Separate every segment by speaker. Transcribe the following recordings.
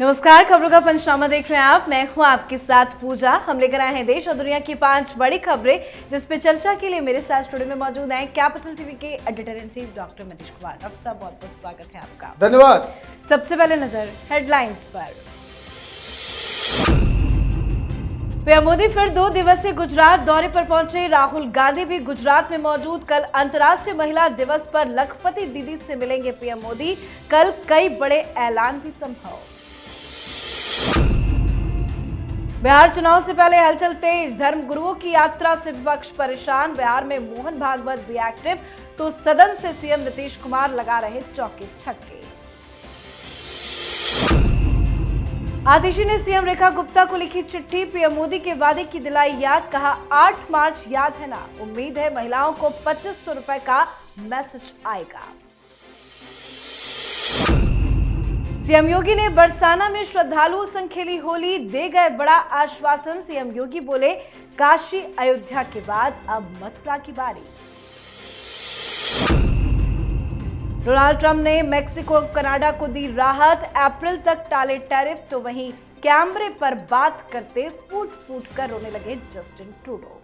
Speaker 1: नमस्कार, खबरों का पंचनामा देख रहे हैं आप। मैं हूं आपके साथ पूजा। हम लेकर आए हैं देश और दुनिया की 5 बड़ी खबरें, जिस पे चर्चा के लिए मेरे साथ स्टूडियो में मौजूद हैं कैपिटल टीवी के editor in chief doctor Manish Kumar. Doctor साहब, बहुत बहुत स्वागत है आपका।
Speaker 2: धन्यवाद।
Speaker 1: सबसे पहले नजर हेडलाइंस पर। पीएम मोदी फिर 2 दिवसीय गुजरात दौरे पर पहुंचे। राहुल गांधी भी गुजरात में मौजूद। कल अंतर्राष्ट्रीय महिला दिवस पर लखपति दीदी से मिलेंगे पीएम मोदी। कल कई बड़े ऐलान भी संभव। बिहार चुनाव से पहले हलचल तेज। धर्म गुरुओं की यात्रा से विपक्ष परेशान। बिहार में मोहन भागवत भी एक्टिव, तो सदन से सीएम नीतीश कुमार लगा रहे चौके छक्के। आतिशी ने सीएम रेखा गुप्ता को लिखी चिट्ठी। पीएम मोदी के वादे की दिलाई याद। कहा 8 मार्च याद है ना। उम्मीद है महिलाओं को 2500 रुपए का मैसेज आएगा। सीएम योगी ने बरसाना में श्रद्धालुओं संग खेली होली। दे गए बड़ा आश्वासन। सीएम योगी बोले, काशी अयोध्या के बाद अब मथुरा की बारी। डोनाल्ड ट्रंप ने मेक्सिको और कनाडा को दी राहत। अप्रैल तक टाले टैरिफ, तो वहीं कैमरे पर बात करते फूट फूट कर रोने लगे जस्टिन ट्रूडो।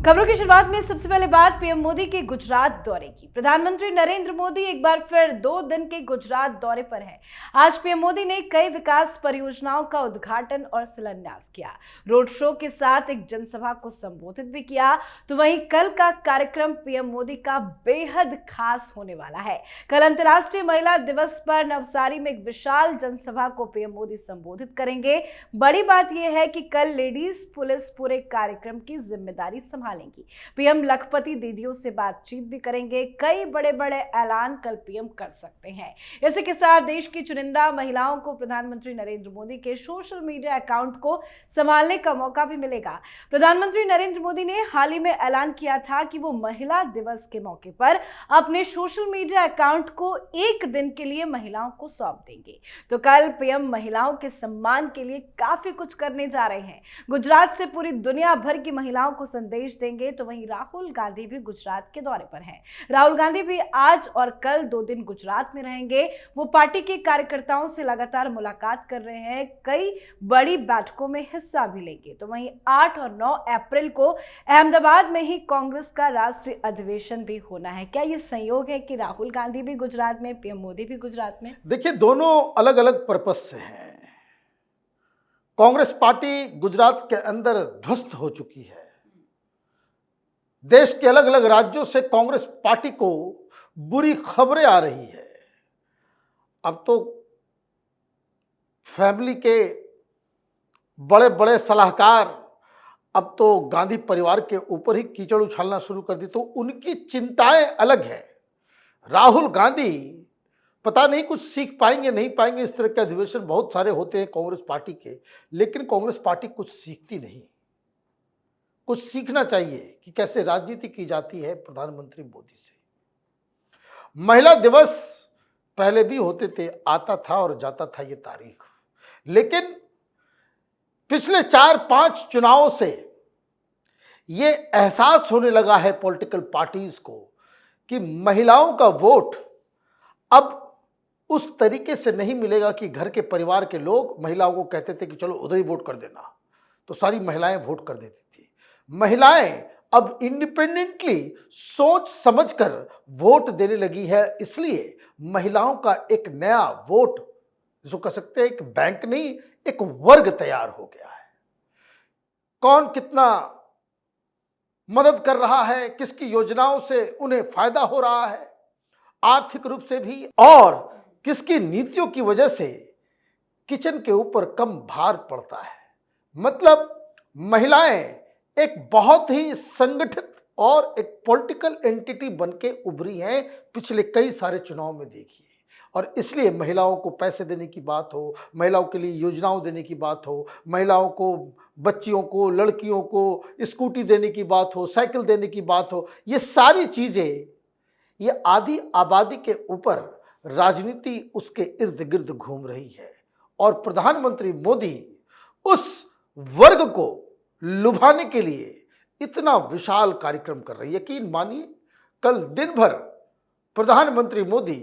Speaker 1: खबरों की शुरुआत में सबसे पहले बात पीएम मोदी के गुजरात दौरे की। प्रधानमंत्री नरेंद्र मोदी एक बार फिर 2 दिन के गुजरात दौरे पर हैं। आज पीएम मोदी ने कई विकास परियोजनाओं का उद्घाटन और शिलान्यास किया। रोड शो के साथ एक जनसभा को संबोधित भी किया। तो वहीं कल का कार्यक्रम पीएम मोदी का बेहद खास होने वाला है। कल अंतर्राष्ट्रीय महिला दिवस पर नवसारी में एक विशाल जनसभा को पीएम मोदी संबोधित करेंगे। बड़ी बात यह है कि कल लेडीज पुलिस पूरे कार्यक्रम की जिम्मेदारी संभालेंगी। पीएम लखपति दीदियों से बातचीत भी करेंगे। कई बड़े बड़े ऐलान कल पीएम कर सकते हैं। इसी के साथ देश की चुनिंदा महिलाओं को प्रधानमंत्री नरेंद्र मोदी के सोशल मीडिया अकाउंट को संभालने का मौका भी मिलेगा। प्रधानमंत्री नरेंद्र मोदी ने हाल ही में ऐलान किया था कि वो महिला दिवस के मौके पर अपने सोशल मीडिया अकाउंट को 1 दिन के लिए महिलाओं को सौंप देंगे। तो कल पीएम महिलाओं के सम्मान के लिए काफी कुछ करने जा रहे हैं। गुजरात से पूरी दुनिया भर की महिलाओं को संदेश देंगे। तो वहीं राहुल गांधी भी गुजरात के दौरे पर हैं। राहुल गांधी भी आज और कल 2 दिन गुजरात में रहेंगे। वो पार्टी के कार्यकर्ताओं से लगातार मुलाकात कर रहे हैं। कई बड़ी बैठकों में हिस्सा भी लेंगे। तो वहीं 8 और 9 अप्रैल को अहमदाबाद में ही कांग्रेस का राष्ट्रीय अधिवेशन भी होना है। क्या ये संयोग है कि राहुल गांधी भी गुजरात में, पीएम मोदी भी गुजरात में?
Speaker 2: देखिए, दोनों अलग अलग पर्पज से हैं। कांग्रेस पार्टी गुजरात के अंदर ध्वस्त हो चुकी है। देश के अलग अलग राज्यों से कांग्रेस पार्टी को बुरी खबरें आ रही है। अब तो फैमिली के बड़े बड़े सलाहकार अब तो गांधी परिवार के ऊपर ही कीचड़ उछालना शुरू कर दी। तो उनकी चिंताएं अलग हैं। राहुल गांधी पता नहीं कुछ सीख पाएंगे नहीं पाएंगे। इस तरह के अधिवेशन बहुत सारे होते हैं कांग्रेस पार्टी के, लेकिन कांग्रेस पार्टी कुछ सीखती नहीं। कुछ सीखना चाहिए कि कैसे राजनीति की जाती है प्रधानमंत्री मोदी से। महिला दिवस पहले भी होते थे, आता था और जाता था ये तारीख, लेकिन पिछले 4-5 चुनावों से ये एहसास होने लगा है पॉलिटिकल पार्टीज को कि महिलाओं का वोट अब उस तरीके से नहीं मिलेगा कि घर के परिवार के लोग महिलाओं को कहते थे कि चलो उधर ही वोट कर देना, तो सारी महिलाएं वोट कर देती थी। महिलाएं अब इंडिपेंडेंटली सोच समझकर वोट देने लगी है। इसलिए महिलाओं का एक नया वोट, जिसको कह सकते हैं एक बैंक नहीं, एक वर्ग तैयार हो गया है। कौन कितना मदद कर रहा है, किसकी योजनाओं से उन्हें फायदा हो रहा है आर्थिक रूप से भी, और किसकी नीतियों की वजह से किचन के ऊपर कम भार पड़ता है। मतलब महिलाएं एक बहुत ही संगठित और एक पॉलिटिकल एंटिटी बनके उभरी हैं पिछले कई सारे चुनाव में, देखिए। और इसलिए महिलाओं को पैसे देने की बात हो, महिलाओं के लिए योजनाओं देने की बात हो, महिलाओं को, बच्चियों को, लड़कियों को स्कूटी देने की बात हो, साइकिल देने की बात हो, ये सारी चीज़ें, ये आधी आबादी के ऊपर राजनीति उसके इर्द गिर्द घूम रही है। और प्रधानमंत्री मोदी उस वर्ग को लुभाने के लिए इतना विशाल कार्यक्रम कर रही है। यकीन मानिए, कल दिन भर प्रधानमंत्री मोदी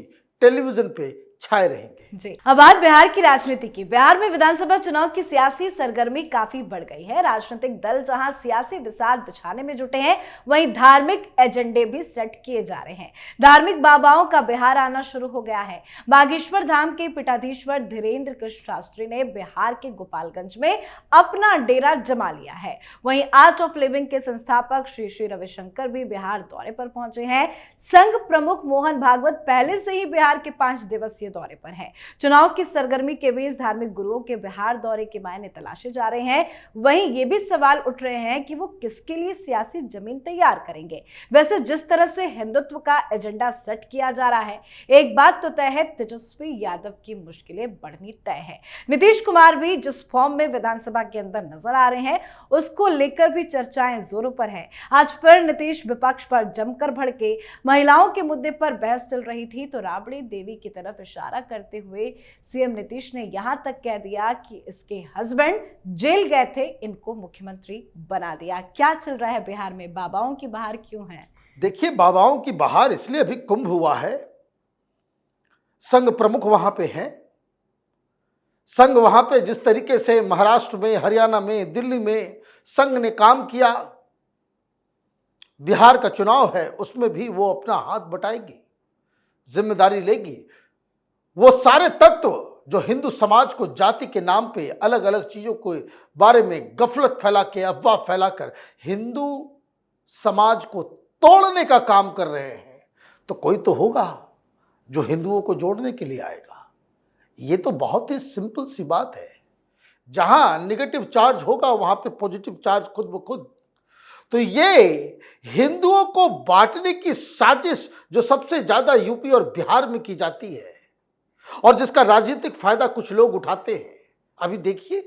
Speaker 2: टेलीविजन पे छाए रहेंगे।
Speaker 1: जी, अब बात बिहार की राजनीति की। बिहार में विधानसभा चुनाव की सियासी सरगर्मी काफी बढ़ गई है। राजनीतिक दल जहां सियासी बिसात बिछाने में जुटे हैं, वहीं धार्मिक एजेंडे भी सेट किए जा रहे हैं। धार्मिक बाबाओं का बिहार आना शुरू हो गया है। बागेश्वर धाम के पीठाधीश्वर धीरेन्द्र कृष्ण शास्त्री ने बिहार के गोपालगंज में अपना डेरा जमा लिया है। वहीं आर्ट ऑफ लिविंग के संस्थापक श्री श्री रविशंकर भी बिहार दौरे पर पहुंचे हैं। संघ प्रमुख मोहन भागवत पहले से ही बिहार के 5 दिवसीय दौरे पर हैं। चुनाव की सरगर्मी के बीच धार्मिक गुरुओं के बिहार दौरे के मायने तलाशे जा रहे हैं। वहीं ये भी सवाल उठ रहे हैं कि वो किसके लिए सियासी जमीन तैयार करेंगे। वैसे जिस तरह से हिंदुत्व का एजेंडा सेट किया जा रहा है, एक बात तो तय है, तेजस्वी यादव की मुश्किलें बढ़नी तय है। नीतीश कुमार भी जिस फॉर्म में विधानसभा के अंदर नजर आ रहे हैं, उसको लेकर भी चर्चाएं जोरों पर है। आज फिर नीतीश विपक्ष पर जमकर भड़के। महिलाओं के मुद्दे पर बहस चल रही थी तो राबड़ी देवी की तरफ इशारा करते हुए सीएम नीतीश ने यहां तक कह दिया कि इसके हस्बैंड जेल गए थे, इनको मुख्यमंत्री बना दिया। क्या चल रहा है बिहार में? बाबाओं की बहार क्यों है?
Speaker 2: देखिए, बाबाओं की बहार इसलिए अभी कुंभ हुआ है, संघ प्रमुख वहां पे हैं। संघ वहां पे जिस तरीके से महाराष्ट्र में, हरियाणा में, दिल्ली में संघ ने काम किया, बिहार का चुनाव है उसमें भी वो अपना हाथ बटाएगी, जिम्मेदारी लेगी। वो सारे तत्व जो हिंदू समाज को जाति के नाम पे अलग अलग चीजों के बारे में गफलत फैला के, अफवाह फैलाकर हिंदू समाज को तोड़ने का काम कर रहे हैं, तो कोई तो होगा जो हिंदुओं को जोड़ने के लिए आएगा। ये तो बहुत ही सिंपल सी बात है। जहां नेगेटिव चार्ज होगा वहां पे पॉजिटिव चार्ज खुद ब खुद। तो ये हिंदुओं को बांटने की साजिश जो सबसे ज्यादा यूपी और बिहार में की जाती है और जिसका राजनीतिक फायदा कुछ लोग उठाते हैं। अभी देखिए,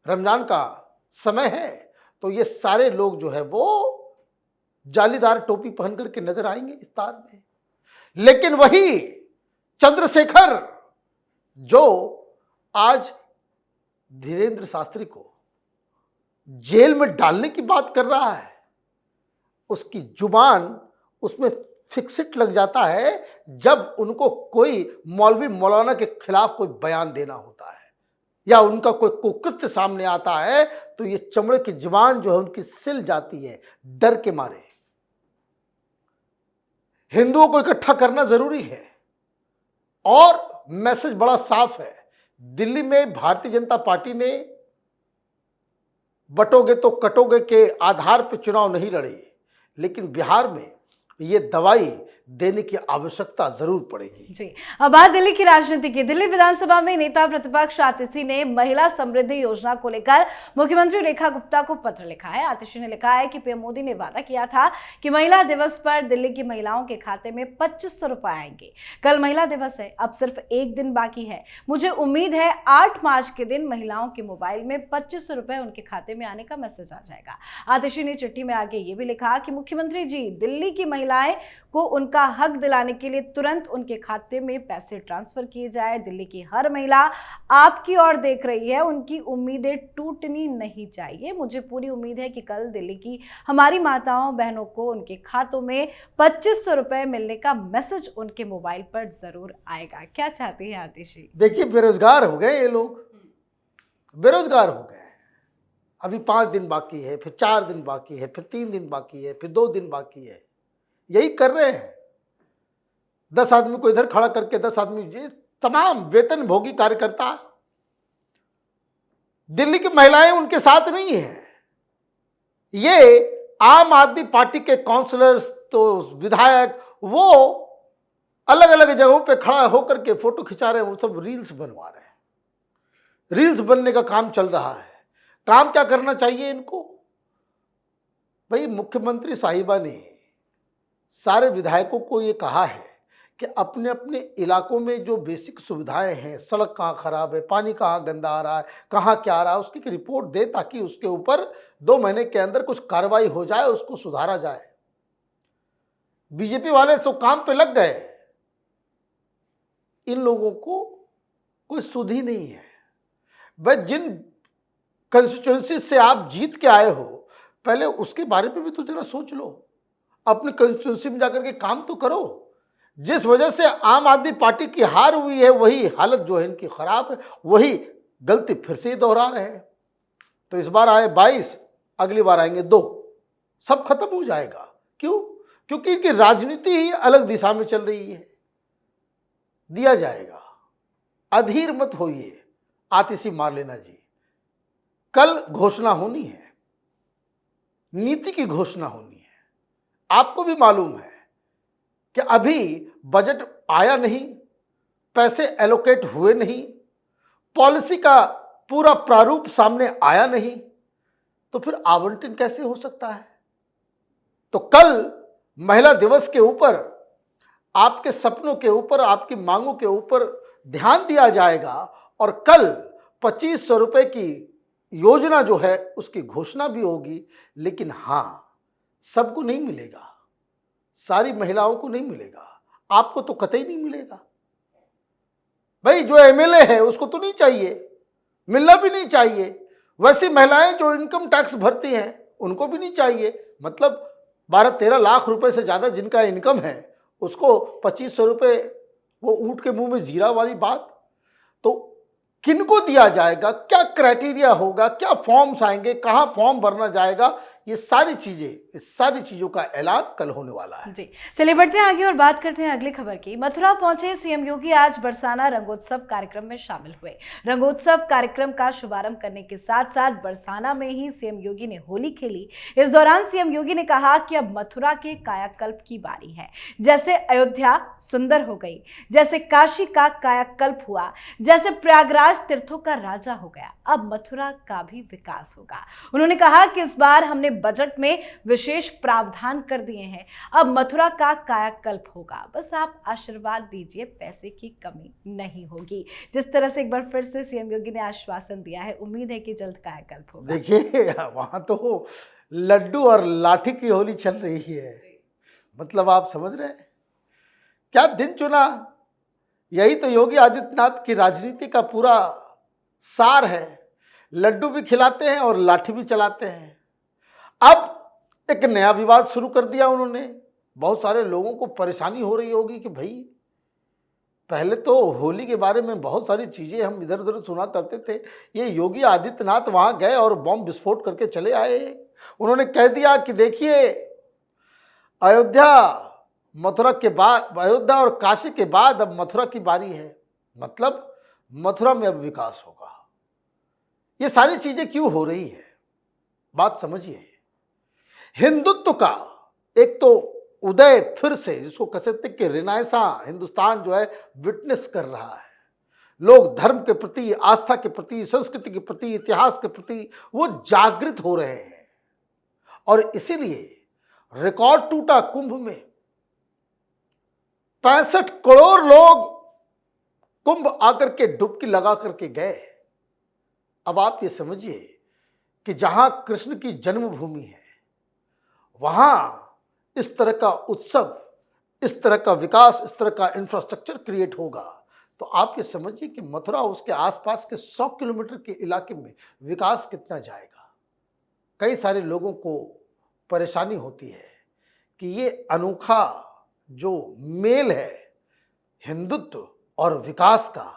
Speaker 2: रमजान का समय है तो ये सारे लोग जो है वो जालीदार टोपी पहन करके नजर आएंगे इफ्तार में। लेकिन वही चंद्रशेखर जो आज धीरेन्द्र शास्त्री को जेल में डालने की बात कर रहा है, उसकी जुबान उसमें फिक्सिट लग जाता है जब उनको कोई मौलवी मौलाना के खिलाफ कोई बयान देना होता है या उनका कोई कुकृत्य सामने आता है, तो ये चमड़े की जुबान जो है उनकी सिल जाती है डर के मारे। हिंदुओं को इकट्ठा करना जरूरी है और मैसेज बड़ा साफ है। दिल्ली में भारतीय जनता पार्टी ने बटोगे तो कटोगे के आधार पर चुनाव नहीं लड़े, लेकिन बिहार में ये दवाई देने की आवश्यकता जरूर पड़ेगी।
Speaker 1: जी, अब बात दिल्ली की राजनीति की। दिल्ली विधानसभा में नेता प्रतिपक्ष आतिशी ने महिला समृद्धि योजना को लेकर मुख्यमंत्री रेखा गुप्ता को पत्र लिखा है। आतिशी ने लिखा है कि पीएम मोदी ने वादा किया था कि महिला दिवस पर दिल्ली की महिलाओं के खाते में 2500 रुपए आएंगे। कल महिला दिवस है, अब सिर्फ एक दिन बाकी है। मुझे उम्मीद है 8 मार्च के दिन महिलाओं के मोबाइल में 2500 रुपए उनके खाते में आने का मैसेज आ जाएगा। आतिशी ने चिट्ठी में आगे ये भी लिखा कि मुख्यमंत्री जी, दिल्ली की महिलाएं को उनका हक दिलाने के लिए तुरंत उनके खाते में पैसे ट्रांसफर किए जाए। दिल्ली की हर महिला आपकी ओर देख रही है, उनकी उम्मीदें टूटनी नहीं चाहिए। मुझे पूरी उम्मीद है कि कल दिल्ली की हमारी माताओं बहनों को उनके खातों में 2500 रुपए मिलने का मैसेज उनके मोबाइल पर जरूर आएगा। क्या चाहती है आतिशी?
Speaker 2: देखिए, बेरोजगार हो गए ये लोग, बेरोजगार हो गए। अभी 5 दिन बाकी है, फिर 4 दिन बाकी है, फिर 3 दिन बाकी है, फिर 2 दिन बाकी है। यही कर रहे हैं। 10 आदमी को इधर खड़ा करके 10 आदमी, ये तमाम वेतन भोगी कार्यकर्ता। दिल्ली की महिलाएं उनके साथ नहीं है। ये आम आदमी पार्टी के काउंसलर्स, तो विधायक, वो अलग अलग जगहों पे खड़ा होकर के फोटो खिंचा रहे हैं, वो सब रील्स बनवा रहे हैं। रील्स बनने का काम चल रहा है। काम क्या करना चाहिए इनको? भाई, मुख्यमंत्री साहिबा ने सारे विधायकों को ये कहा है कि अपने अपने इलाकों में जो बेसिक सुविधाएं हैं, सड़क कहाँ खराब है, पानी कहाँ गंदा आ रहा है, कहाँ क्या आ रहा है, उसकी एक रिपोर्ट दे ताकि उसके ऊपर 2 महीने के अंदर कुछ कार्रवाई हो जाए, उसको सुधारा जाए। बीजेपी वाले तो काम पे लग गए। इन लोगों को कोई सुध ही नहीं है। भाई, जिन कंस्टिट्यूएंसी से आप जीत के आए हो, पहले उसके बारे में भी तो जरा सोच लो। अपनी कंस्टिट्यूएंसी में जाकर के काम तो करो। जिस वजह से आम आदमी पार्टी की हार हुई है, वही हालत जो है इनकी खराब है, वही गलती फिर से दोहरा रहे हैं। तो इस बार आए 22, अगली बार आएंगे 2, सब खत्म हो जाएगा। क्यों? क्योंकि इनकी राजनीति ही अलग दिशा में चल रही है। दिया जाएगा, अधीर मत होइए आतिशी मार लेना जी। कल घोषणा होनी है, नीति की घोषणा होनी है। आपको भी मालूम है कि अभी बजट आया नहीं, पैसे एलोकेट हुए नहीं, पॉलिसी का पूरा प्रारूप सामने आया नहीं, तो फिर आवंटन कैसे हो सकता है? तो कल महिला दिवस के ऊपर, आपके सपनों के ऊपर, आपकी मांगों के ऊपर ध्यान दिया जाएगा और कल 2500 रुपए की योजना जो है उसकी घोषणा भी होगी। लेकिन हाँ, सबको नहीं मिलेगा, सारी महिलाओं को नहीं मिलेगा, आपको तो कतई नहीं मिलेगा। भाई जो एमएलए है उसको तो नहीं चाहिए, मिलना भी नहीं चाहिए। वैसी महिलाएं जो इनकम टैक्स भरती हैं उनको भी नहीं चाहिए। मतलब 12-13 लाख रुपए से ज़्यादा जिनका इनकम है उसको 2500 रुपये, वो ऊँट के मुंह में जीरा वाली बात। तो किनको दिया जाएगा, क्या क्राइटेरिया होगा, क्या फॉर्म्स आएंगे, कहाँ फॉर्म भरना जाएगा, ये सारी चीज़ों का ऐलान कल होने वाला है।
Speaker 1: जी, चलिए बढ़ते हैं आगे और बात करते हैं अगली खबर की। मथुरा पहुंचे सीएम योगी आज बरसाना रंगोत्सव कार्यक्रम में शामिल हुए। रंगोत्सव कार्यक्रम का शुभारंभ करने के साथ साथ बरसाना में ही सीएम योगी ने होली खेली। इस दौरान सीएम योगी ने कहा कि अब मथुरा के कायाकल्प की बारी है। जैसे अयोध्या सुंदर हो गई, जैसे काशी का कायाकल्प हुआ, जैसे प्रयागराज तीर्थों का राजा हो गया, अब मथुरा का भी विकास होगा। उन्होंने कहा कि इस बार हमने बजट में विशेष प्रावधान कर दिए हैं, अब मथुरा का कायाकल्प होगा, बस आप आशीर्वाद दीजिए, पैसे की कमी नहीं होगी। जिस तरह से एक बार फिर से सीएम योगी ने आश्वासन दिया है, उम्मीद है कि जल्द कायाकल्प होगा।
Speaker 2: देखिए वहां तो लड्डू और लाठी की होली चल रही है। मतलब आप समझ रहे हैं क्या दिन चुना? यही तो योगी आदित्यनाथ की राजनीति का पूरा सार है। लड्डू भी खिलाते हैं और लाठी भी चलाते हैं। अब एक नया विवाद शुरू कर दिया उन्होंने। बहुत सारे लोगों को परेशानी हो रही होगी कि भाई पहले तो होली के बारे में बहुत सारी चीज़ें हम इधर उधर सुना करते थे, ये योगी आदित्यनाथ वहाँ गए और बम विस्फोट करके चले आए। उन्होंने कह दिया कि देखिए अयोध्या मथुरा के बाद, अयोध्या और काशी के बाद अब मथुरा की बारी है, मतलब मथुरा में अब विकास होगा। ये सारी चीज़ें क्यों हो रही है, बात समझिए। हिंदुत्व का एक तो उदय फिर से, जिसको कह सकते कि रिनायसा हिंदुस्तान जो है विटनेस कर रहा है। लोग धर्म के प्रति, आस्था के प्रति, संस्कृति के प्रति, इतिहास के प्रति वो जागृत हो रहे हैं। और इसीलिए रिकॉर्ड टूटा कुंभ में 65 करोड़ लोग कुंभ आकर के डुबकी लगा करके गए। अब आप ये समझिए कि जहां कृष्ण की जन्मभूमि है वहां इस तरह का उत्सव, इस तरह का विकास, इस तरह का इंफ्रास्ट्रक्चर क्रिएट होगा, तो आप ये समझिए कि मथुरा उसके आसपास के 100 किलोमीटर के इलाके में विकास कितना जाएगा। कई सारे लोगों को परेशानी होती है कि ये अनोखा जो मेल है हिंदुत्व और विकास का,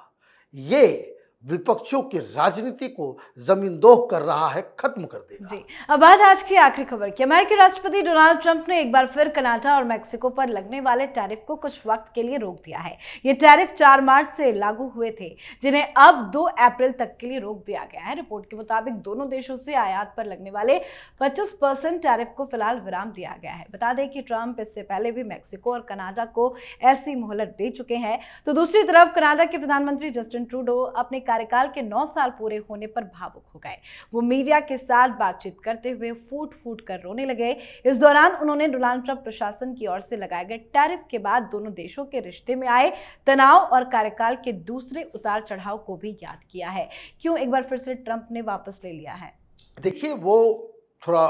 Speaker 2: ये विपक्षों की राजनीति को जमींदोज कर रहा है, खत्म कर देगा।
Speaker 1: जी, अब बात आज की आखिरी खबर की। अमेरिकी राष्ट्रपति डोनाल्ड ट्रंप ने एक बार फिर कनाडा और मेक्सिको पर लगने वाले टैरिफ को कुछ वक्त के लिए रोक दिया है। ये टैरिफ 4 मार्च से लागू हुए थे, जिन्हें अब 2 अप्रैल तक के लिए रोक दिया गया है। रिपोर्ट के मुताबिक दोनों देशों से आयात पर लगने वाले 25% टैरिफ को फिलहाल विराम दिया गया है। बता दें कि ट्रंप इससे पहले भी मेक्सिको और कनाडा को ऐसी मोहलत दे चुके हैं। तो दूसरी तरफ कनाडा के प्रधानमंत्री जस्टिन ट्रूडो अपने कार्यकाल के 9 साल पूरे होने पर भावुक हो गए। वो मीडिया के साथ बातचीत करते हुए फूट फूट कर रोने लगे। इस दौरान उन्होंने डोनाल्ड ट्रंप प्रशासन की ओर से लगाए गए टैरिफ के बाद दोनों देशों के रिश्ते में आए तनाव और कार्यकाल के दूसरे उतार चढ़ाव को भी याद किया है। क्यों एक बार फिर से ट्रंप ने वापस ले लिया है?
Speaker 2: देखिए, वो थोड़ा,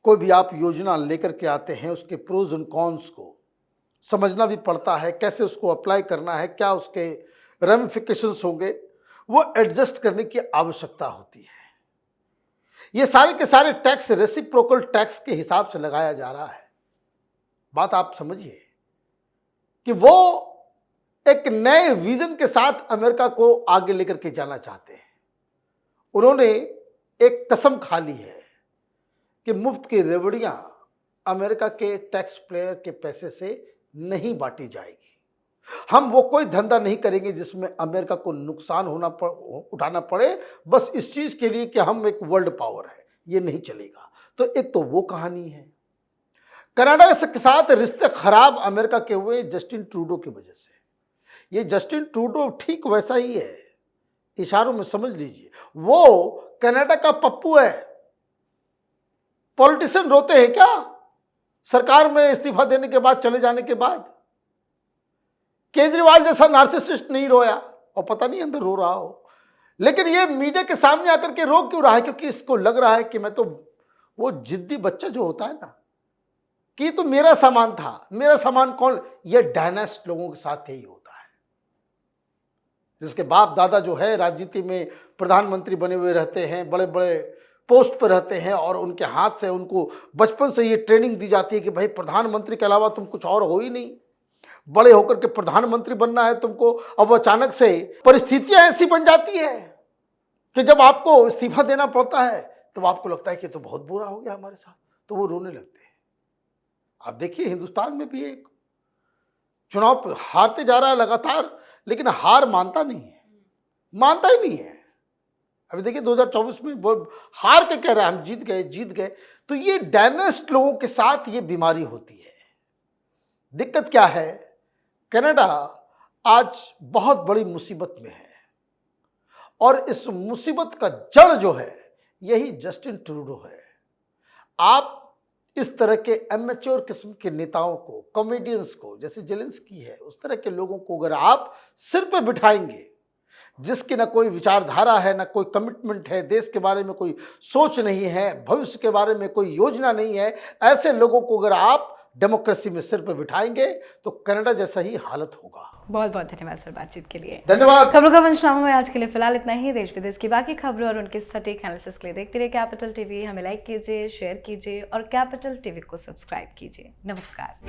Speaker 2: कोई भी आप योजना लेकर के आते हैं उसके प्रोज एंड कॉन्स को समझना भी पड़ता है, कैसे उसको अप्लाई करना है, क्या उसके रेमिफिकेशंस होंगे, वो एडजस्ट करने की आवश्यकता होती है। ये सारे के सारे टैक्स रेसिप्रोकल टैक्स के हिसाब से लगाया जा रहा है। बात आप समझिए, कि वो एक नए विजन के साथ अमेरिका को आगे लेकर के जाना चाहते हैं। उन्होंने एक कसम खा ली है कि मुफ्त की रेवड़ियां अमेरिका के टैक्स पेयर के पैसे से नहीं बांटी जाएगी। हम वो कोई धंधा नहीं करेंगे जिसमें अमेरिका को नुकसान उठाना पड़े, बस इस चीज के लिए कि हम एक वर्ल्ड पावर है, ये नहीं चलेगा। तो एक तो वो कहानी है। कनाडा के साथ रिश्ते खराब अमेरिका के हुए जस्टिन ट्रूडो की वजह से। ये जस्टिन ट्रूडो ठीक वैसा ही है, इशारों में समझ लीजिए। वो कनाडा का पप्पू है। पॉलिटिशियन रोते हैं क्या सरकार में इस्तीफा देने के बाद, चले जाने के बाद? केजरीवाल जैसा नार्सिसिस्ट नहीं रोया, और पता नहीं अंदर रो रहा हो, लेकिन ये मीडिया के सामने आकर के रो क्यों रहा है? क्योंकि इसको लग रहा है कि मैं तो, वो जिद्दी बच्चा जो होता है ना, कि तो मेरा सामान था। मेरा सामान कौन? ये डायनेस्ट लोगों के साथ यही होता है, जिसके बाप दादा जो है राजनीति में प्रधानमंत्री बने हुए रहते हैं, बड़े बड़े पोस्ट पर रहते हैं, और उनके हाथ से उनको बचपन से ये ट्रेनिंग दी जाती है कि भाई प्रधानमंत्री के अलावा तुम कुछ और हो ही नहीं, बड़े होकर के प्रधानमंत्री बनना है तुमको। अब अचानक से परिस्थितियां ऐसी बन जाती है कि जब आपको इस्तीफा देना पड़ता है तो आपको लगता है कि तो बहुत बुरा हो गया हमारे साथ, तो वो रोने लगते हैं। आप देखिए हिंदुस्तान में भी एक चुनाव हारते जा रहा है लगातार, लेकिन हार मानता नहीं है, मानता ही नहीं है। अभी देखिए 2024 में हार के कह रहा है हम जीत गए। तो ये डायनेस्ट लोगों के साथ ये बीमारी होती है। दिक्कत क्या है? कनाडा आज बहुत बड़ी मुसीबत में है, और इस मुसीबत का जड़ जो है यही जस्टिन ट्रूडो है। आप इस तरह के एमेच्योर किस्म के नेताओं को, कॉमेडियंस को, जैसे जेलेंस्की है, उस तरह के लोगों को अगर आप सिर पे बिठाएंगे, जिसकी ना कोई विचारधारा है, ना कोई कमिटमेंट है, देश के बारे में कोई सोच नहीं है, भविष्य के बारे में कोई योजना नहीं है, ऐसे लोगों को अगर आप डेमोक्रेसी में सिर पे बिठाएंगे तो कनाडा जैसा ही हालत होगा।
Speaker 1: बहुत बहुत धन्यवाद सर बातचीत के लिए।
Speaker 2: धन्यवाद।
Speaker 1: खबरों का पंचनामा में आज के लिए फिलहाल इतना ही। देश विदेश की बाकी खबरों और उनके सटीक एनालिसिस के लिए देखते रहिए कैपिटल टीवी। हमें लाइक कीजिए, शेयर कीजिए और कैपिटल टीवी को सब्सक्राइब कीजिए। नमस्कार।